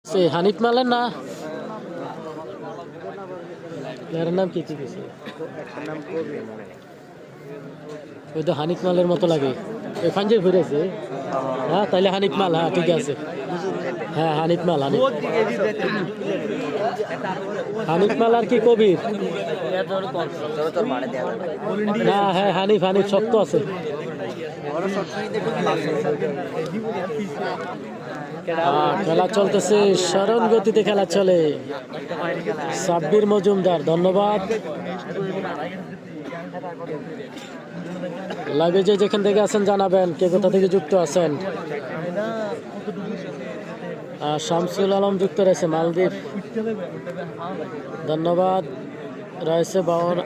সে হানিফ মালের না এর নাম কি কি কিছু ওই তো হানিফ মালের মতো লাগে ওই ফাঞ্জে ঘুরেছে হ্যাঁ তাইলে হানিফ মাল হ্যাঁ ঠিক আছে হ্যাঁ হানিফ মাল হানিফ মাল আর কি কবির না হ্যাঁ হানিফ হানিফ শক্ত আছে খেলা চলতেছে স্মরণ গতিতে খেলা চলে সাব্বির মজুমদার ধন্যবাদ লাগে যে যেখান থেকে আছেন জানাবেন কে কোথা থেকে যুক্ত আছেন শামসুল আলম যুক্ত রয়েছে মালদ্বীপ ধন্যবাদ রয়েছে বাবর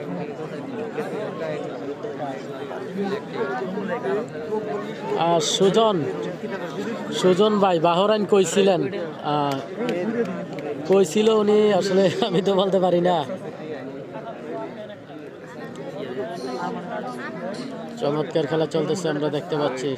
সুজন ভাই বাহরাইন কইছিলেন কইছিল উনি আসলে আমি তো বলতে পারি না চমৎকার খেলা চলতেছে আমরা দেখতে পাচ্ছি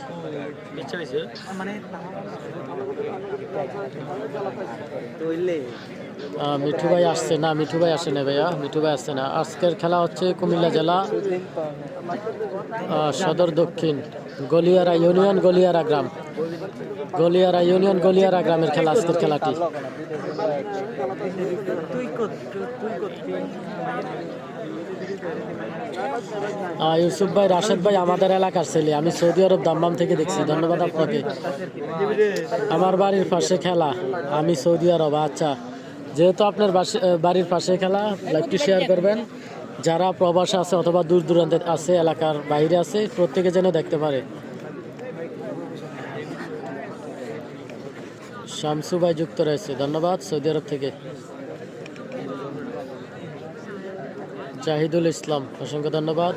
মিঠু ভাই আসছে না মিঠু ভাই আসে না ভাইয়া মিঠু ভাই আসছে না আজকের খেলা হচ্ছে কুমিল্লা জেলা সদর দক্ষিণ গলিয়ারা ইউনিয়ন গলিয়ারা গ্রাম গলিয়ারা ইউনিয়ন গলিয়ারা গ্রামের খেলা আজকের খেলাটি ইউসুফ ভাই রাশেদ ভাই আমাদের এলাকার ছেলে আমি সৌদি আরব দাম্মাম থেকে দেখছি ধন্যবাদ আপনাকে আমার বাড়ির পাশে খেলা আমি সৌদি আরব আচ্ছা যেহেতু আপনার বাড়ির পাশে খেলা লাইভটি শেয়ার করবেন যারা প্রবাসে আছে অথবা দূর দূরান্তে আছে এলাকার বাইরে আছে প্রত্যেকে যেন দেখতে পারে শামসু ভাই যুক্ত রয়েছে ধন্যবাদ সৌদি আরব থেকে জাহিদুল ইসলাম অসংখ্য ধন্যবাদ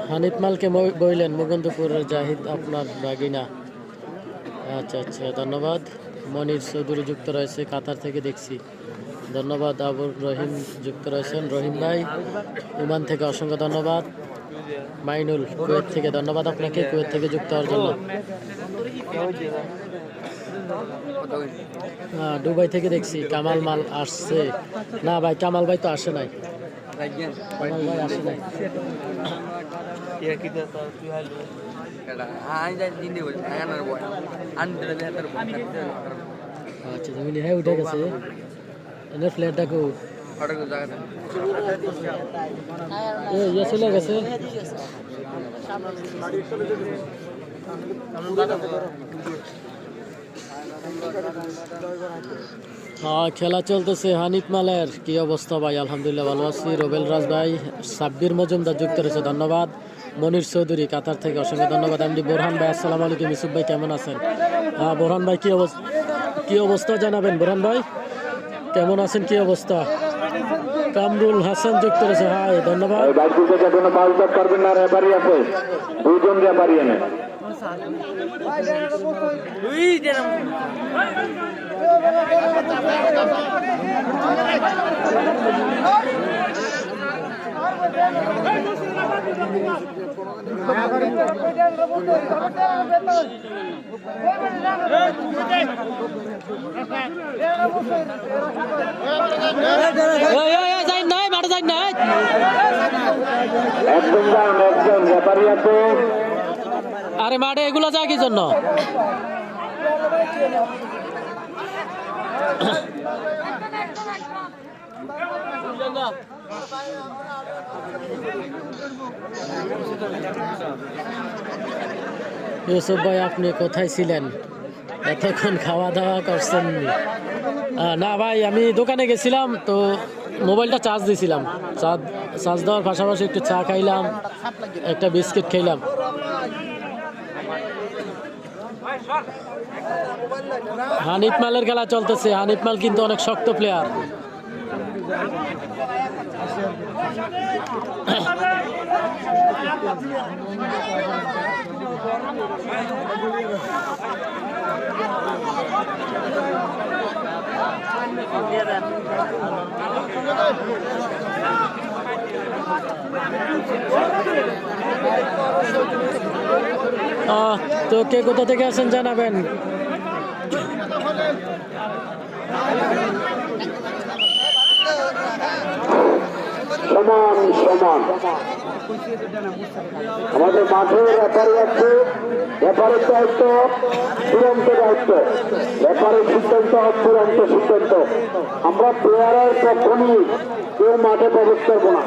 হানিফ মালকে বইলেন মুকুন্দপুরের জাহিদ আপনার বাগিনা আচ্ছা আচ্ছা ধন্যবাদ মনির চৌধুরী যুক্ত রয়েছে কাতার থেকে দেখছি ধন্যবাদ আবুর রহিম যুক্ত রয়েছেন রহিম ভাই ইমান থেকে অসংখ্য ধন্যবাদ মাইনুল কুয়েত থেকে ধন্যবাদ আপনাকে কুয়েত থেকে যুক্ত হওয়ার জন্য দুবাই থেকে দেখছি কামাল মাল আসছে না ভাই কামাল ভাই তো আসে নাই কামাল ভাই আসে নাই আচ্ছা তুমি হ্যাঁ উঠে গেছে এনে ফ্ল্যাট দেখো ইয়ে চলে গেছে খেলা চলতেছে হানিফ মালের কি অবস্থা ভাই আলহামদুলিল্লাহ ভালো আছি রবেল রাজ ভাই সাব্বির মজুমদার যুক্ত রয়েছে ধন্যবাদ মনির চৌধুরী কাতার থেকে অসংখ্য ধন্যবাদ এমডি বোরহান ভাই আসসালামু আলাইকুম ইউসুফ ভাই কেমন আছেন বোরহান ভাই কি অবস্থা জানাবেন বোরহান ভাই কেমন আছেন কি অবস্থা কামরুল হাসান যুক্ত রয়েছে হাই ধন্যবাদ আরে মাঠে এগুলো যায় কি জন্য ইউসুফ ভাই আপনি কোথায় ছিলেন এতক্ষণ খাওয়া দাওয়া করছেন না ভাই আমি দোকানে গেছিলাম তো মোবাইলটা চার্জ দিয়েছিলাম চার্জ দেওয়ার পাশাপাশি একটু চা খাইলাম একটা বিস্কিট খাইলাম হানিফ মালের খেলা চলতেছে হানিফ মাল কিন্তু অনেক শক্ত প্লেয়ার তো কে কোথা থেকে আছেন জানাবেন। সমান সমান আমাদের মাঠে রেফারি আছে, রেফারির দায়িত্ব চূড়ান্ত দায়িত্ব, রেফারির সিদ্ধান্ত চূড়ান্ত সিদ্ধান্ত। আমরা প্লেয়ারের পক্ষ নিয়ে কেউ মাঠে প্রবেশ করবো না।